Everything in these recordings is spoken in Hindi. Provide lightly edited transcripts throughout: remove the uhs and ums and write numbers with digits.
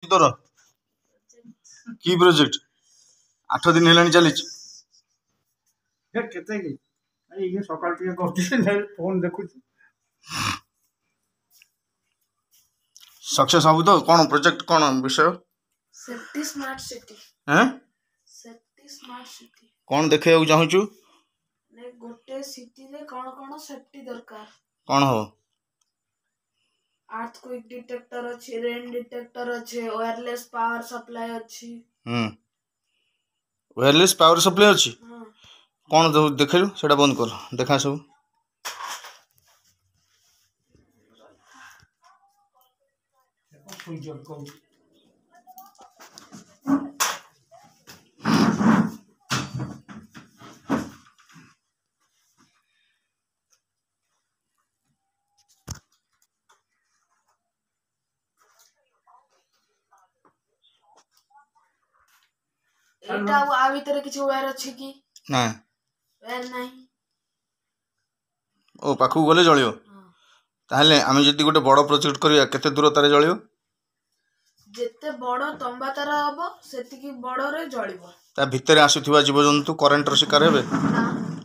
तोर की प्रोजेक्ट 8 दिन हेलानी चली सकाल फोन देखु सक्सेस हबु तो कौन प्रोजेक्ट कौन विषय सेफ्टी स्मार्ट सिटी हैं सेफ्टी स्मार्ट सिटी कौन देखै चाहूचु ने गोटे सिटी रे कौन सेफ्टी दरकार कौन हो अर्थक्वेक डिटेक्टर अछि रेन डिटेक्टर अछि वायरलेस पावर सप्लाई अछि वायरलेस पावर सप्लाई अछि हां कौन देखैलु सेटा बंद कर देखा सब एटा आ भीतर किछ वायर अछि कि ना वायर नाही ओ पाखु गले जळियो ताहले आमे जति गोटे बड़ प्रोजेक्ट करिया केते दूर तारे जळियो जेते बड़ तंबा तार हबो सेति की बड़ रे जळिबो ता भितरे आसुथिबा जीवजंतु करंट र शिकार हेबे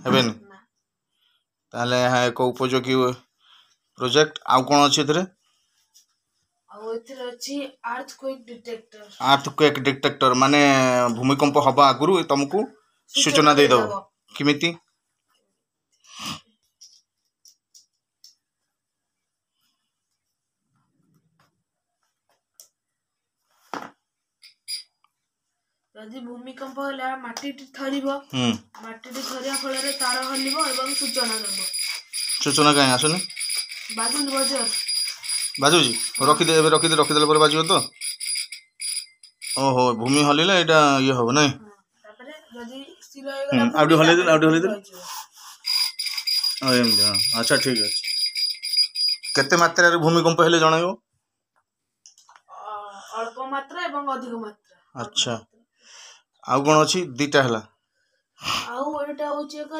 हेबेनी ताहले हा एक उपयोगी प्रोजेक्ट आउ कोन अछि एतरे आउ एतरे अछि अर्थक्वेक डिटेक्टर माने भूमिकंप हबा आगुरु तुमको सूचना दे दो किमिति यदि भूमिकंप होला माटी थरिबो माटी थरिया फल रे तार हलिबो एवं सूचना देबो सूचना काई आसुनी बाजुन बजर बाजुजी रखि देले पर बाजियो तो ओहो भूमि हलिले एटा ये हो नै तापरे यदि स्थिर हो गेला आउडी हले दे ओ एम दे अच्छा ठीक अछि केते मात्रा रे भूमिकंप हेले जणायो अल्प मात्रा एवं अधिक मात्रा अच्छा आउ कोन अछि दीटा हला आउ एटा होची एक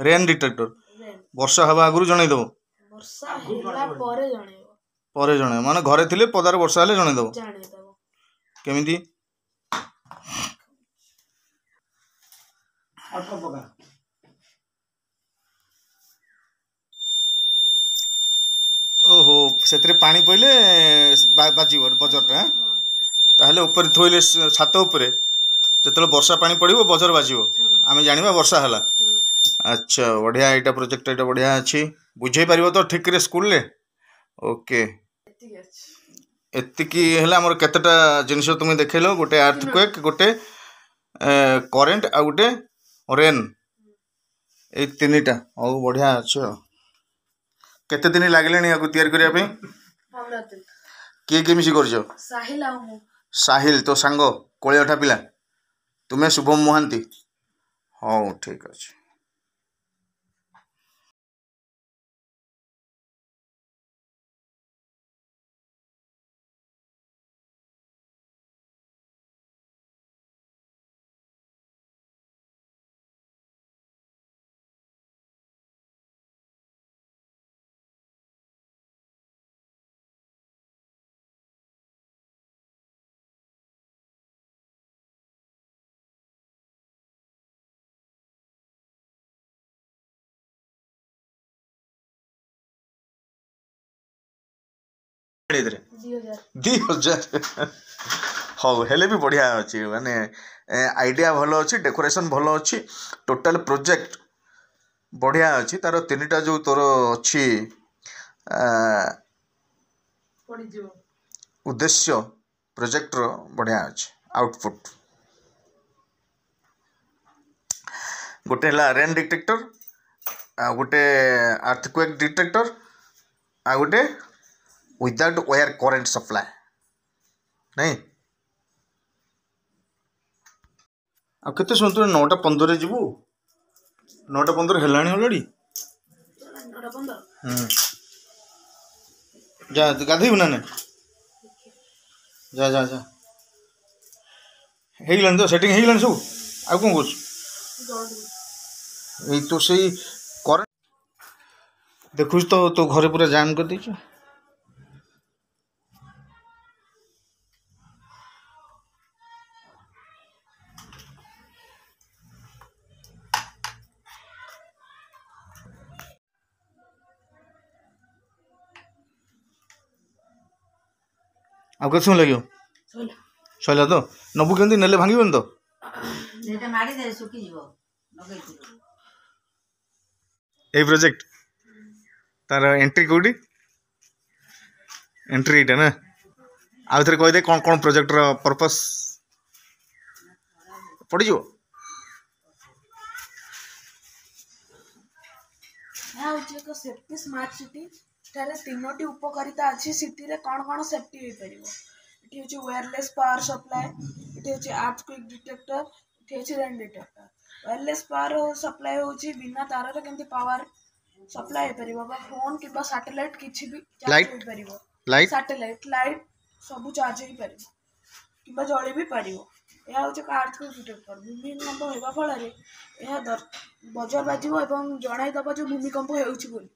रेन डिटेक्टर वर्षा हवा आगुरु जणाई दो वर्षा होला परे जणाइबो परे जणे माने घरे थिले पदार वर्षा हले जणाई दो केमिति अल्प पगा ओहो सेतरे पानी पइले बाजीबो बजरटा ताहले ऊपर थोइले छात ऊपर जतले वर्षा पानी पड़िबो बजर बाजिबो आमे जानिबा वर्षा हला अच्छा बढ़िया एटा प्रोजेक्ट एटा बढ़िया अछि बुझे पारिबो तो ठीक रे स्कूल ले ओके एति की हला हमर केतेटा जिनिस तुमे देखेलो गोटे अर्थक्वेक गोटे करंट आ गोटे रेन ए तीनटा ओ बढ़िया अछि केते दिन लागलेनी याकु तयार करिया पे 15 दिन के मिसी करजो साहिल आ मु साहिल तो सांगो कोळेठा पिला तुमे शुभम मोहांती हो ठीक अछि इधर 2000 हो हेले भी बढ़िया अछि माने आइडिया भलो अछि डेकोरेशन भलो अछि टोटल प्रोजेक्ट बढ़िया अछि तार तीनटा जो तोर अछि उद्देश्य प्रोजेक्ट रो बढ़िया अछि आउटपुट गोटे हला रेन डिटेक्टर आ गोटे अर्थक्वेक डिटेक्टर आ गोटे विदाउट वायर करंट सप्लाई नहीं आ केते सुन 9:15 जीवु 9:15 हेलाणी ऑलरेडी 9:15 जा गाधैबु ना जा जा जा हेगलन तो सेटिंग हेगलन सब आ कोन कोस ए तो सही करंट देखुस तो घरे पूरा जाम कर दैछ ଆଉ କେତେ ସମୟ ଲାଗିବ? ସଇଲା। ସଇଲା ତ? ନବୁ କେମିତି? ନେଲେ ଭାଙ୍ଗିବନି ତ? এই ପ୍ରୋଜେକ୍ଟ ତାର ଏଣ୍ଟ୍ରି କେଉଁଠି? ଏଣ୍ଟ୍ରି ଏଇଟା ନା? ଆଉ ଥରେ କହିଦେ କ'ଣ କ'ଣ ପ୍ରୋଜେକ୍ଟର ପର୍ପସ୍ ପଡ଼ିଯିବ। ଏହା ହେଉଛି ଏକ ସେଫ୍ଟି ସ୍ମାର୍ଟ ସିଟି। ଏଠାରେ 3ଟି ଉପକାରିତା ଅଛି। ସିଟିରେ କ'ଣ କ'ଣ ସେଫ୍ଟି ହେଇପାରିବ। ଏଠି ହେଉଛି ୱାୟରଲେସ୍ ପାୱାର ସପ୍ଲାଏ, ଏଠି ହେଉଛି ଆର୍ଥକ୍ୱେକ୍ ଡିଟେକ୍ଟର, ଏଠି ହେଉଛି rain detector. Wireless power supply ହେଉଛି ବିନା ତାରରେ କେମିତି ପାୱାର ସପ୍ଲାଏ ହେଇପାରିବ ବା ଫୋନ୍ କିମ୍ବା ସାଟେଲାଇଟ୍ କିଛି ବି ଚାର୍ଜ ହେଇପାରିବ। ସାଟେଲାଇଟ୍ ଲାଇଟ୍ ସବୁ ଚାର୍ଜ ହେଇପାରିବ କିମ୍ବା ଜଳି ବି ପାରିବ। ଏହା ହେଉଛି ଏକ ଆର୍ଥକ୍ୱେକ୍ ଡିଟେକ୍ଟର। ଭୂମିକମ୍ପ ହେବା ଫଳରେ ଏହା ବଜର ବାଜିବ ଏବଂ ଜଣାଇଦେବ ଯେ ଭୂମିକମ୍ପ ହେଉଛି ବୋଲି।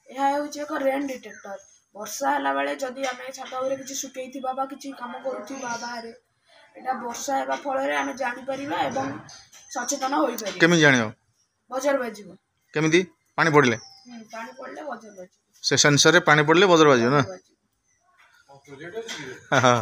ଏହା ହେଉଛି ଏକ ରେନ୍ ଡିଟେକ୍ଟର। ବର୍ଷା ହେଲା ବେଳେ ଯଦି ଆମେ ଛାତ ଉପରେ କିଛି ଶୁଖେଇଥିବା ବା କିଛି କାମ କରୁଥିବା ବାହାରେ, ଏଇଟା ବର୍ଷା ହେବା ଫଳରେ ଆମେ ଜାଣିପାରିବା ଏବଂ ସଚେତନ ହୋଇପାରିବା। କେମିତି ଜାଣିବ? ବଜର ବାଜିବ। କେମିତି? ପାଣି ପଡ଼ିଲେ? ପାଣି ପଡ଼ିଲେ ବଜର ବାଜିବ। ସେ ସେନ୍ସରରେ ପାଣି ପଡ଼ିଲେ ବଜର ବାଜିବ ନା? ହଁ।